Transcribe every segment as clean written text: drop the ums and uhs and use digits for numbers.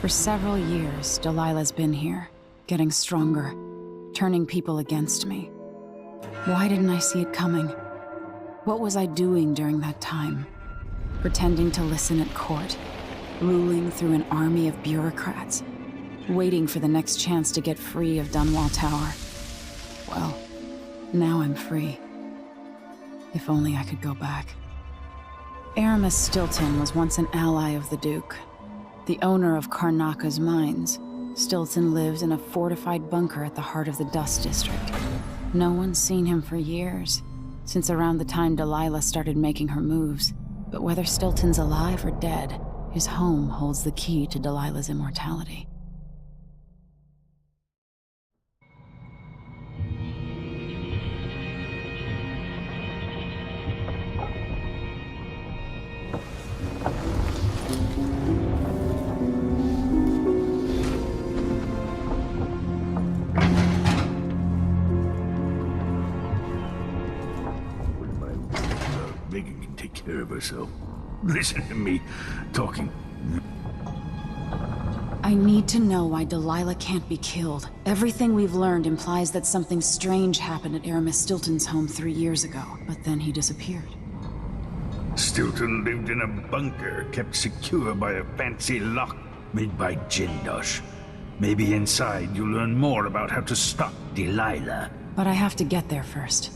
For several years, Delilah's been here, getting stronger, turning people against me. Why didn't I see it coming? What was I doing during that time? Pretending to listen at court, ruling through an army of bureaucrats, waiting for the next chance to get free of Dunwall Tower. Well, now I'm free. If only I could go back. Aramis Stilton was once an ally of the Duke. The owner of Karnaka's mines, Stilton lived in a fortified bunker at the heart of the Dust District. No one's seen him for years, since around the time Delilah started making her moves. But whether Stilton's alive or dead, his home holds the key to Delilah's immortality. Megan can take care of herself. Listen to me talking. I need to know why Delilah can't be killed. Everything we've learned implies that something strange happened at Aramis Stilton's home 3 years ago, but then he disappeared. Stilton lived in a bunker kept secure by a fancy lock made by Jindosh. Maybe inside you'll learn more about how to stop Delilah. But I have to get there first.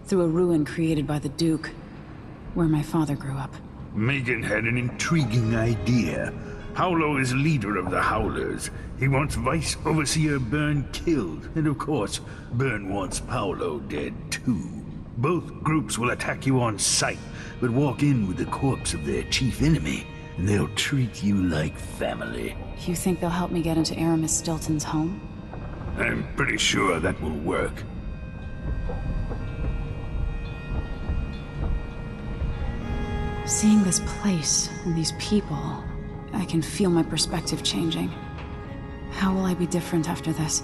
Through a ruin created by the Duke, where my father grew up. Megan had an intriguing idea. Howlo is leader of the Howlers. He wants Vice Overseer Byrne killed, and of course, Byrne wants Paolo dead too. Both groups will attack you on sight, but walk in with the corpse of their chief enemy, and they'll treat you like family. You think they'll help me get into Aramis Stilton's home? I'm pretty sure that will work. Seeing this place and these people, I can feel my perspective changing. How will I be different after this?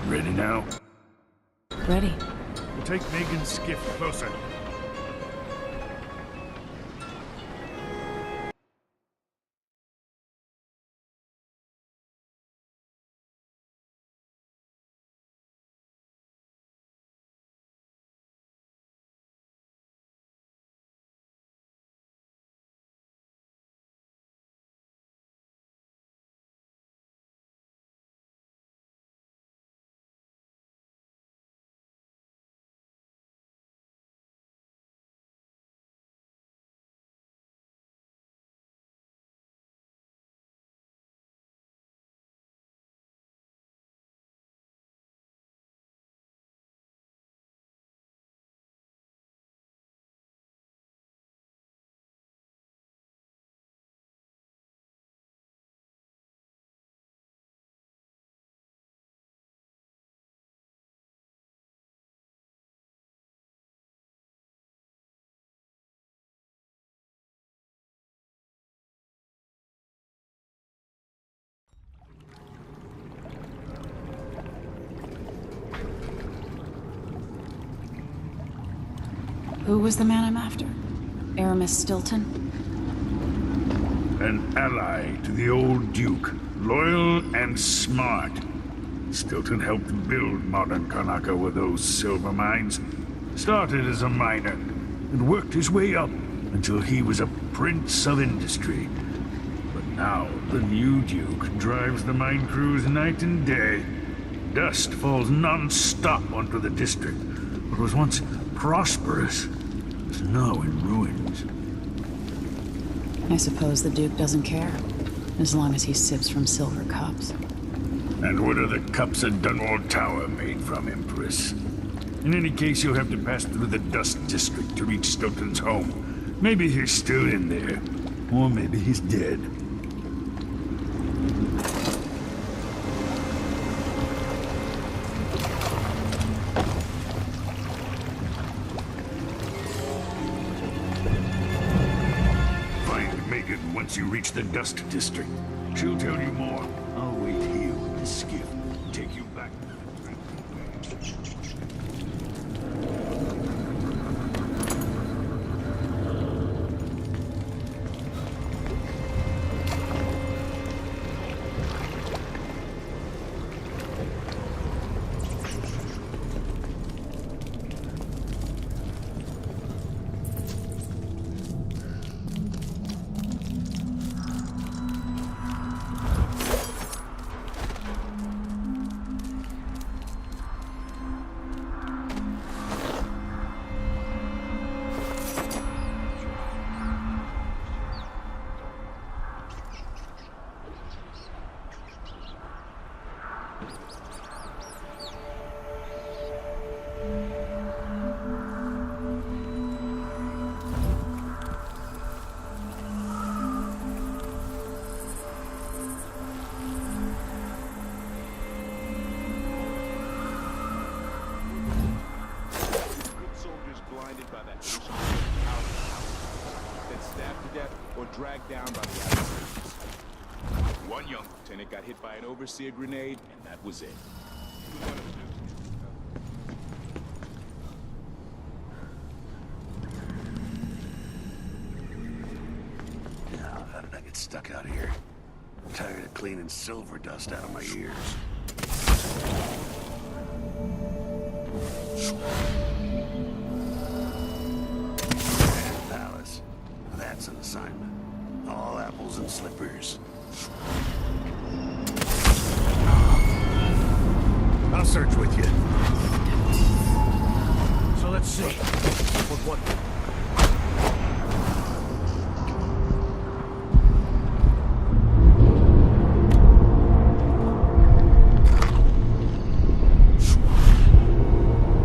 Ready now? Ready. We'll take Megan's skiff closer. Who was the man I'm after? Aramis Stilton? An ally to the old Duke, loyal and smart. Stilton helped build modern Karnaka with those silver mines. Started as a miner, and worked his way up until he was a prince of industry. But now, the new Duke drives the mine crews night and day. Dust falls non-stop onto the district. What was once prosperous is now in ruins. I suppose the Duke doesn't care, as long as he sips from silver cups. And what are the cups at Dunwall Tower made from, Empress? In any case, you'll have to pass through the Dust District to reach Stilton's home. Maybe he's still in there. Or maybe he's dead. Find Megan once you reach the Dust District. She'll tell you more. I'll wait here with the skiff. Take you back. Dragged down by the adversaries. One young lieutenant got hit by an overseer grenade, and that was it. Now, how did I get stuck out here? I'm tired of cleaning silver dust out of my ears. Palace. That's an assignment. All apples and slippers. I'll search with you. So let's see. What?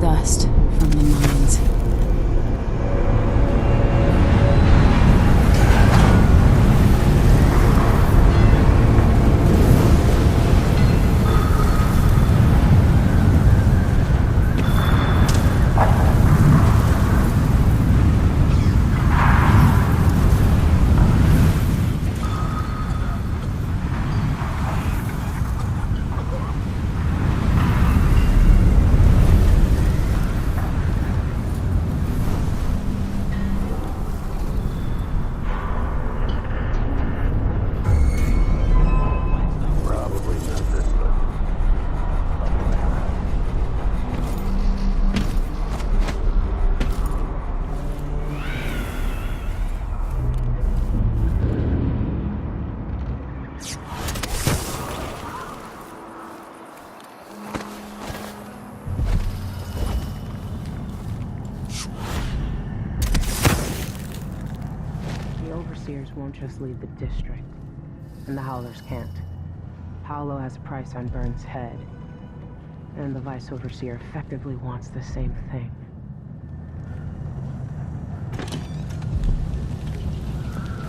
Dust from the mines. Won't just leave the district, and the Howlers can't. Paolo has a price on Burns' head, and the Vice Overseer effectively wants the same thing.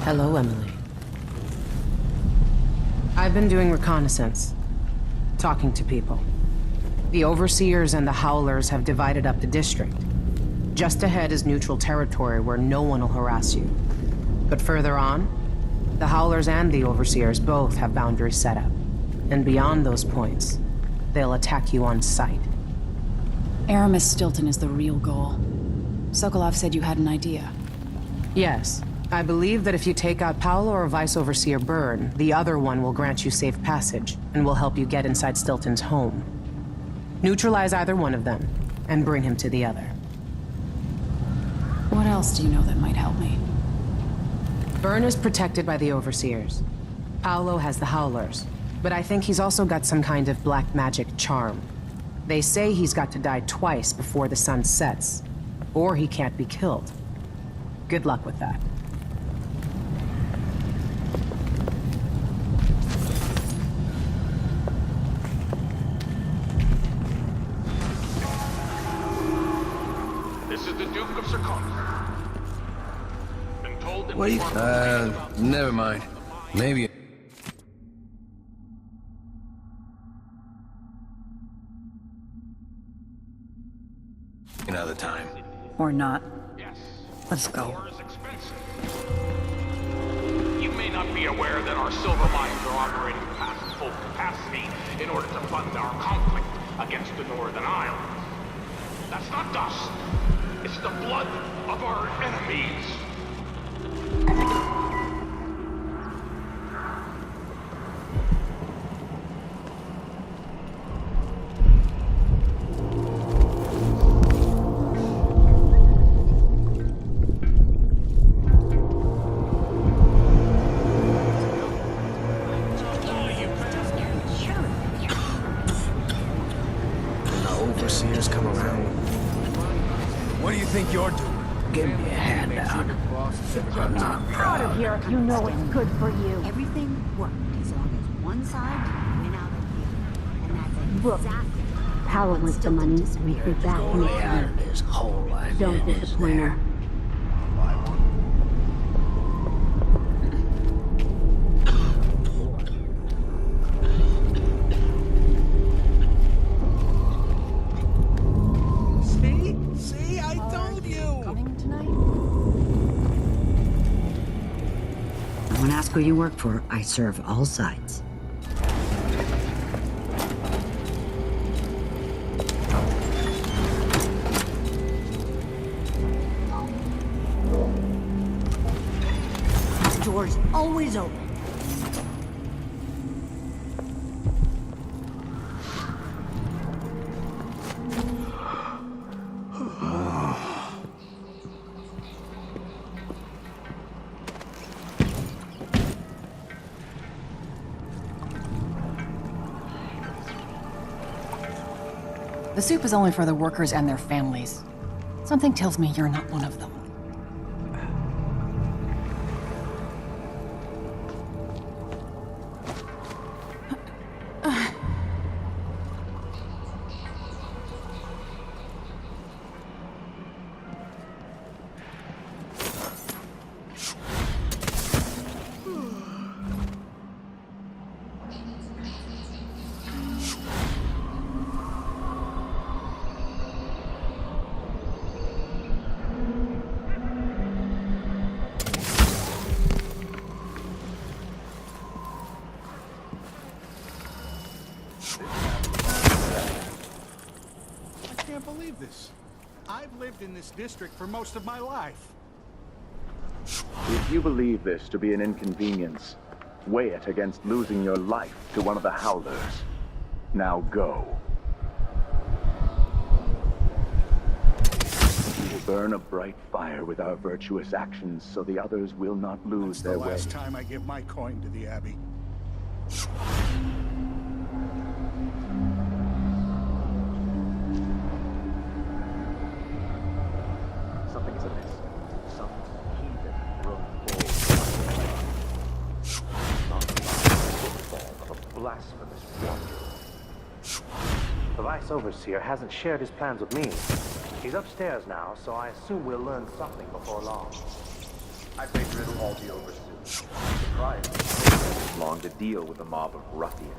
Hello, Emily. I've been doing reconnaissance, talking to people. The Overseers and the Howlers have divided up the district. Just ahead is neutral territory where no one will harass you. But further on, the Howlers and the Overseers both have boundaries set up. And beyond those points, they'll attack you on sight. Aramis Stilton is the real goal. Sokolov said you had an idea. Yes. I believe that if you take out Paolo or Vice Overseer Byrne, the other one will grant you safe passage, and will help you get inside Stilton's home. Neutralize either one of them, and bring him to the other. What else do you know that might help me? Byrne is protected by the Overseers. Paolo has the Howlers, but I think he's also got some kind of black magic charm. They say he's got to die twice before the sun sets, or he can't be killed. Good luck with that. What do you... never mind. Maybe... another time. Or not. Let's go. You may not be aware that our silver mines are operating past full capacity in order to fund our conflict against the Northern Islands. That's not dust. It's the blood of our enemies. Overseers come around. What do you think you're doing? Give me a handout. I'm not Out proud. of here if you know it's good for you. Everything worked as long as one side went out of the other. And that's Look, exactly power with the money, we think that Go lay out of this hole I'm Don't in, is disappoint there? her. See, I told you! Coming tonight? I won't ask who you work for. I serve all sides. Door's always open. The soup is only for the workers and their families. Something tells me you're not one of them. I can't believe this. I've lived in this district for most of my life. If you believe this to be an inconvenience, weigh it against losing your life to one of the Howlers. Now go. We will burn a bright fire with our virtuous actions so the others will not lose It's their the way. last time I give my coin to the Abbey. Something's amiss. Some heathen grown bold. Not the footfall of a blasphemous wanderer. The Vice Overseer hasn't shared his plans with me. He's upstairs now, so I assume we'll learn something before long. I figure it'll all be over soon. Surprised it takes long to deal with a mob of ruffians.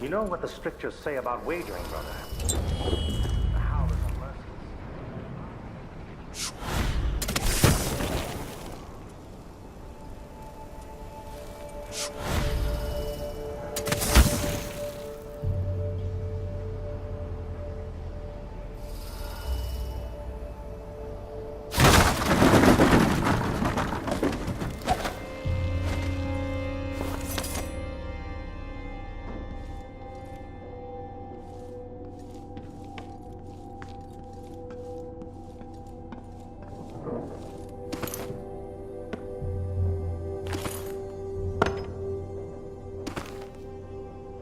You know what the strictures say about wagering, brother? The Howlers are merciless.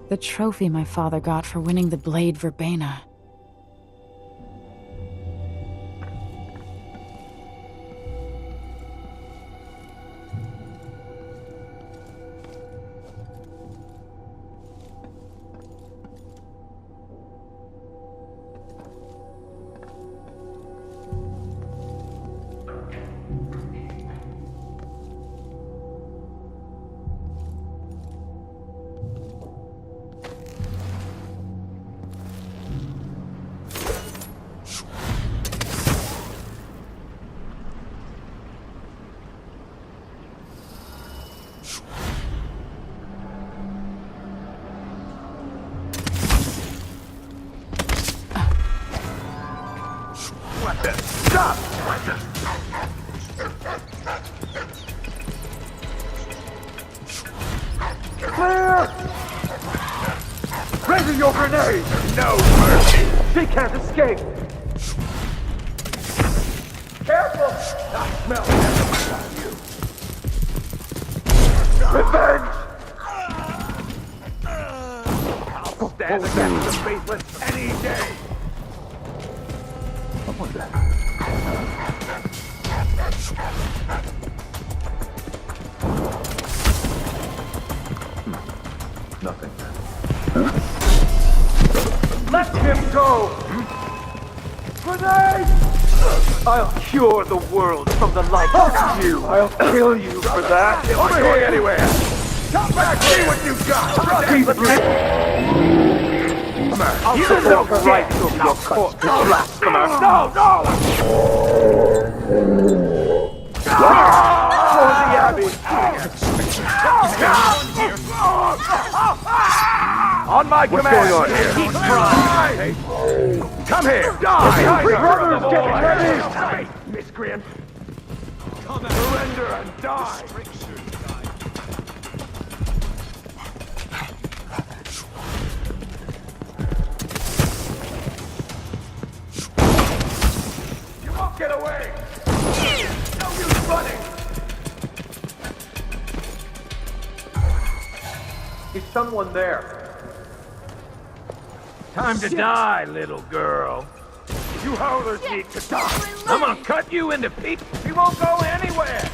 The trophy my father got for winning the blade verbena. She can't escape! Careful! I smell everything on you! Revenge! I'll stand against the faithless any day! What was that? Nothing. Let him go! Grenade! I'll cure the world from the likes of you! I'll kill you for that! I'm not going anywhere! Come back, see what you got! I'll send out the right to your corpse, blasphemer! No, no! For the Abbey! On my command! What's going on here? Keep trying! Come here! Die! Brothers, get ready! Miscreant! Surrender and die! You won't get away! No use running! Is someone there? Time to die, little girl. You howlers need to die. I'm gonna cut you into pieces. You won't go anywhere.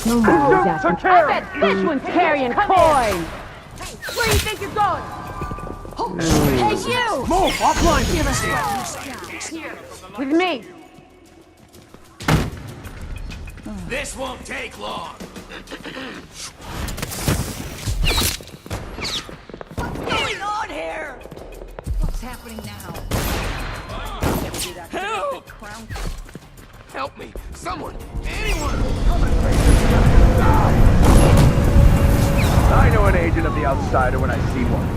No more Jack. I bet this one's carrying coin. Where do you think you're going? Hey, you! Move! Offline! Give us here. With me. This won't take long. What's going on here? What's happening now? Help! Help me! Someone! Anyone! I know an agent of the outsider when I see one.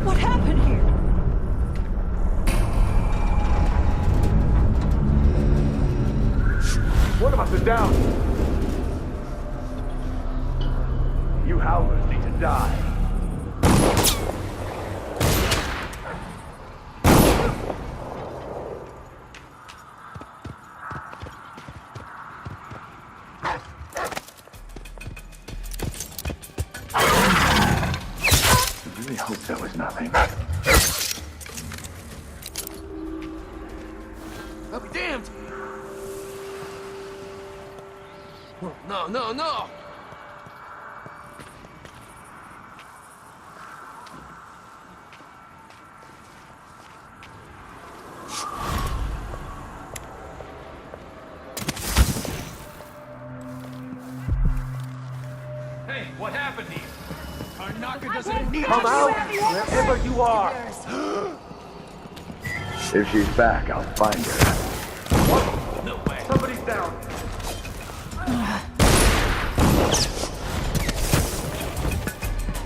What happened here? One of us is down. You howlers need to die. I really hope that was nothing. I'll be damned! No, no, no! Hey, what happened here? Karnaka doesn't need Come out, wherever you are. If she's back, I'll find her. No way. Somebody's down.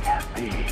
Can't be.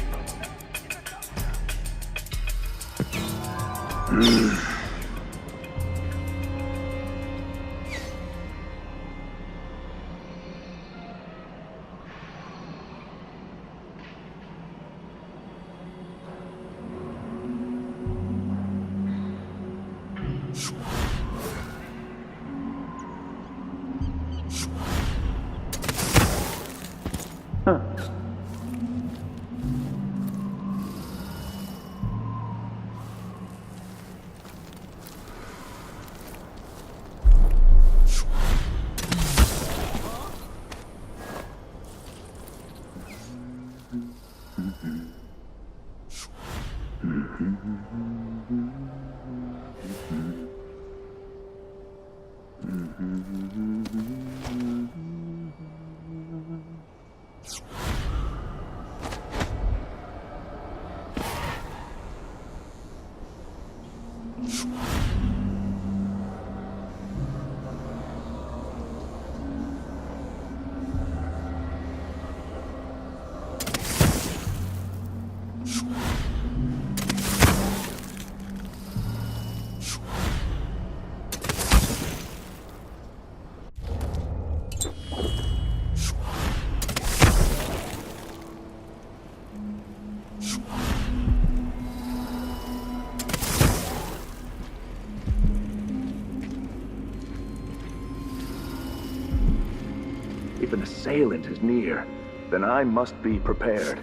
an assailant is near, then I must be prepared.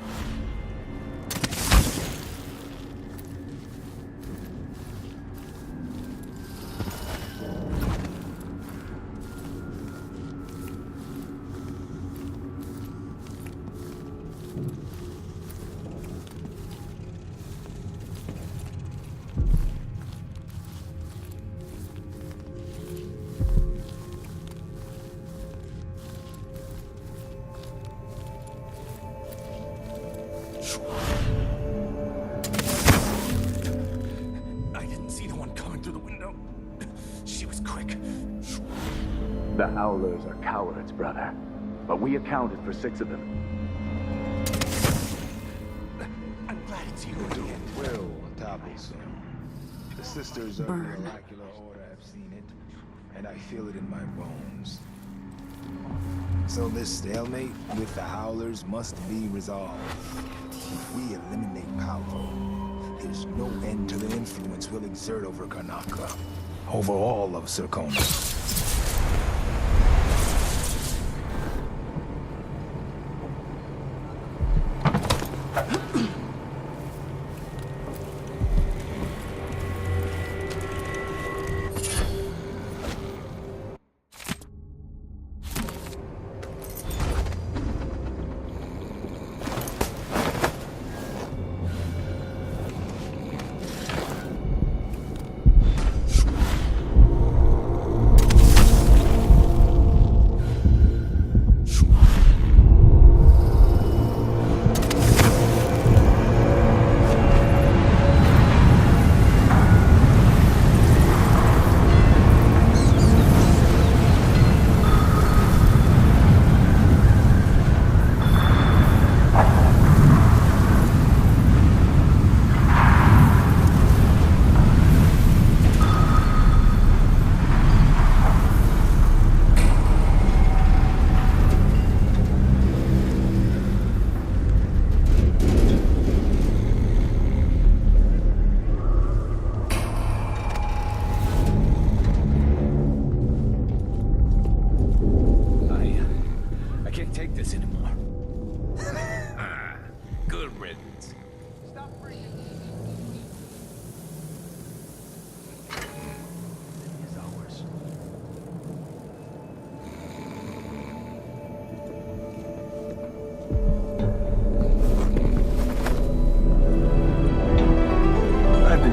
I didn't see the one coming through the window. She was quick. The Howlers are cowards, brother. But we accounted for 6 of them. I'm glad it's you again. Will topple soon. The sisters of the oracular order have seen it, and I feel it in my bones. So this stalemate with the Howlers must be resolved. If we eliminate Paolo, there's no end to the influence we'll exert over Karnaca, over all of Serkona.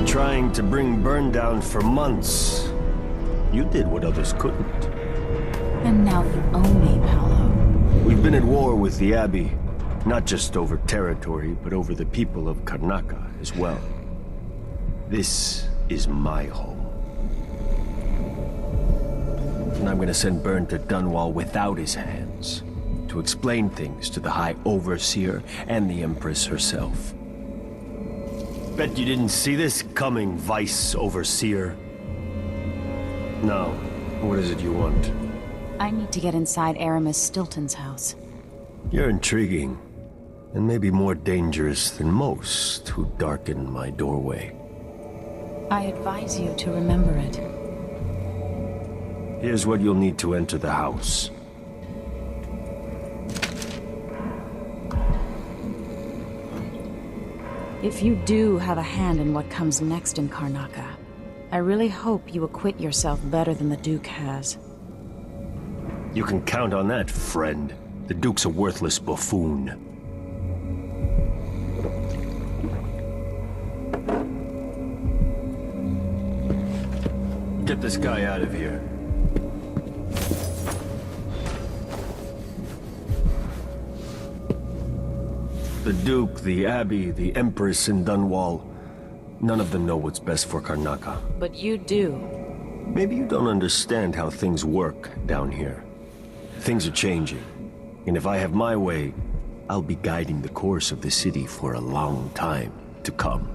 Trying to bring Burn down for months. You did what others couldn't. And now you owe me, Paolo. We've been at war with the Abbey, not just over territory, but over the people of Karnaca as well. This is my home. And I'm gonna send Burn to Dunwall without his hands, to explain things to the High Overseer and the Empress herself. Bet you didn't see this coming, Vice Overseer. Now, what is it you want? I need to get inside Aramis Stilton's house. You're intriguing, and maybe more dangerous than most who darken my doorway. I advise you to remember it. Here's what you'll need to enter the house. If you do have a hand in what comes next in Karnaca, I really hope you acquit yourself better than the Duke has. You can count on that, friend. The Duke's a worthless buffoon. Get this guy out of here. The Duke, the Abbey, the Empress in Dunwall, none of them know what's best for Karnaca. But you do. Maybe you don't understand how things work down here. Things are changing, and if I have my way, I'll be guiding the course of the city for a long time to come.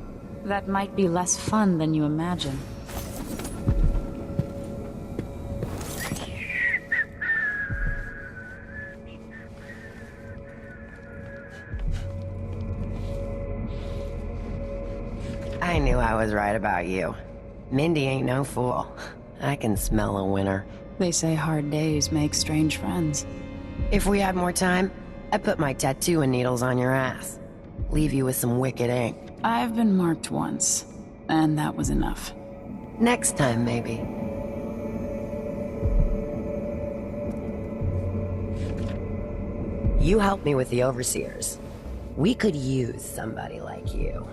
That might be less fun than you imagine. I knew I was right about you. Mindy ain't no fool. I can smell a winner. They say hard days make strange friends. If we had more time, I'd put my tattoo and needles on your ass. Leave you with some wicked ink. I've been marked once, and that was enough. Next time, maybe. You helped me with the Overseers. We could use somebody like you.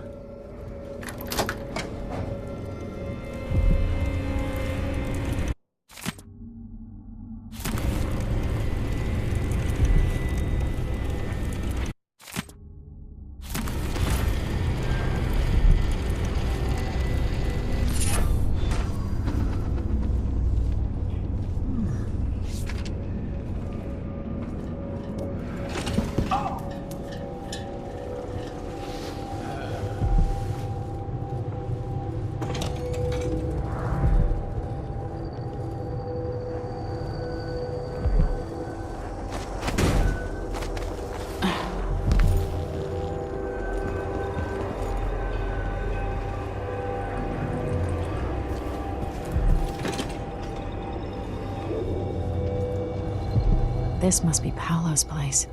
This must be Paolo's place.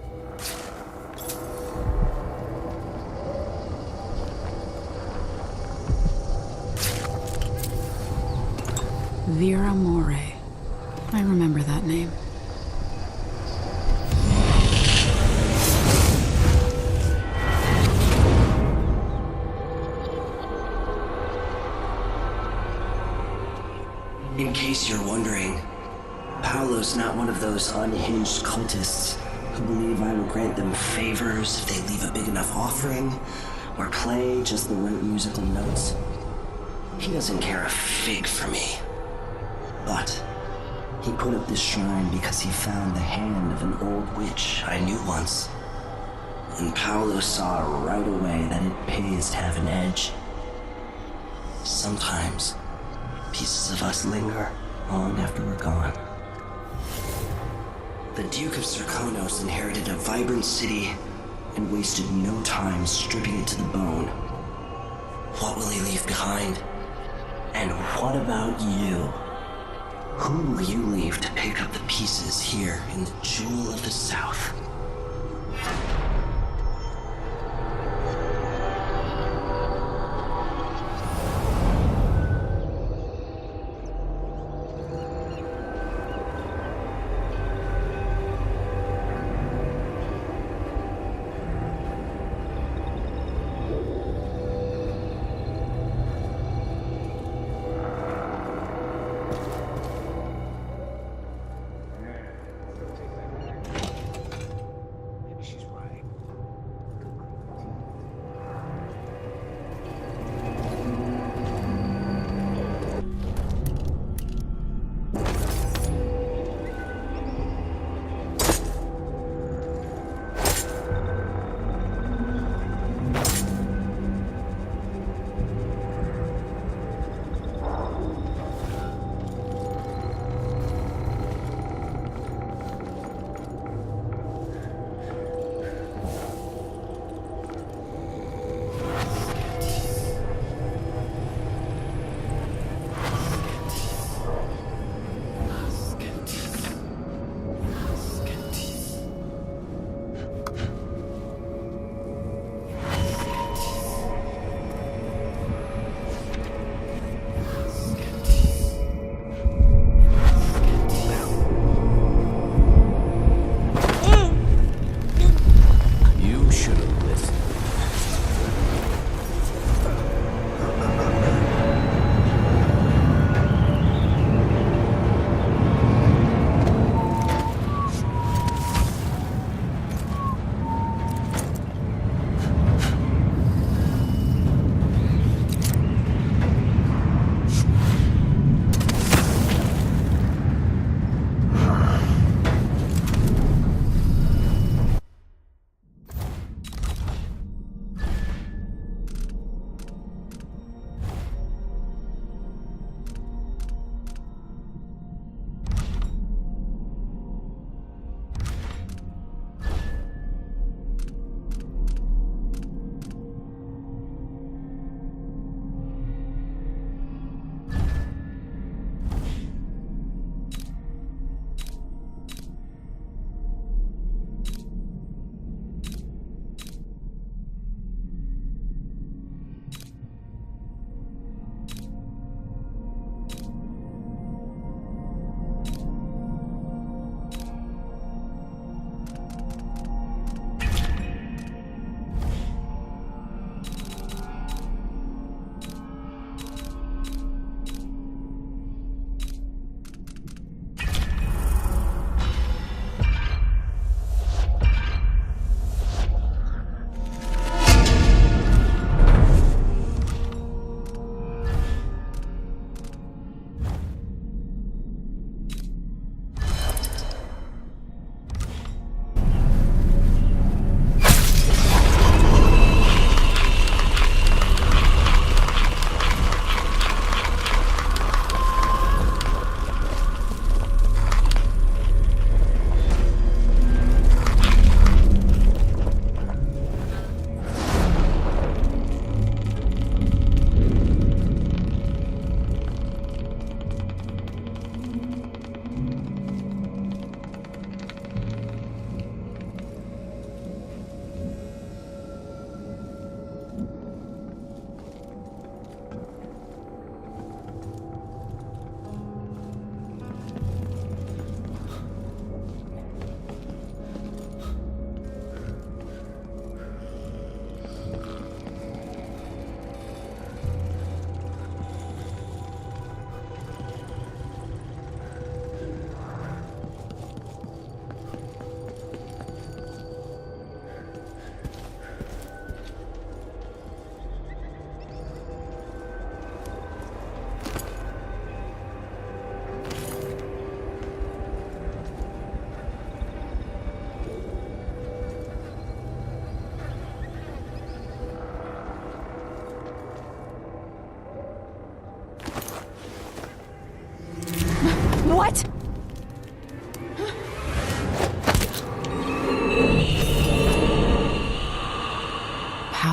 Vera More. I remember that name. In case you're wondering, Paolo's not one of those unhinged cultists who believe I will grant them favors if they leave a big enough offering or play just the right musical notes. He doesn't care a fig for me. But he put up this shrine because he found the hand of an old witch I knew once. And Paolo saw right away that it pays to have an edge. Sometimes pieces of us linger long after we're gone. The Duke of Serkonos inherited a vibrant city and wasted no time stripping it to the bone. What will he leave behind? And what about you? Who will you leave to pick up the pieces here in the Jewel of the South?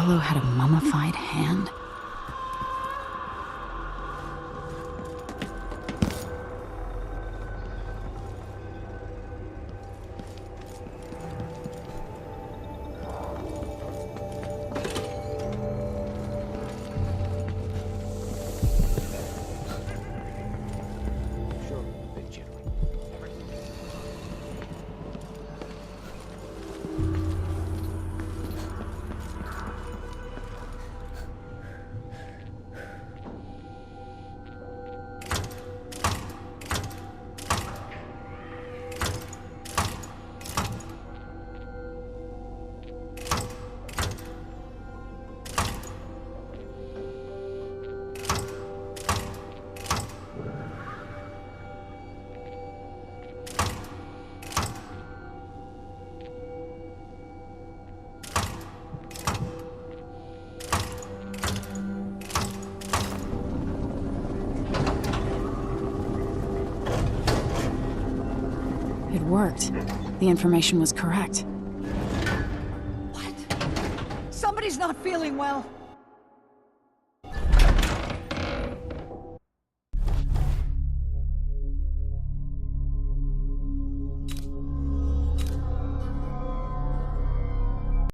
fellow had a mummified hand? It worked. The information was correct. Somebody's not feeling well.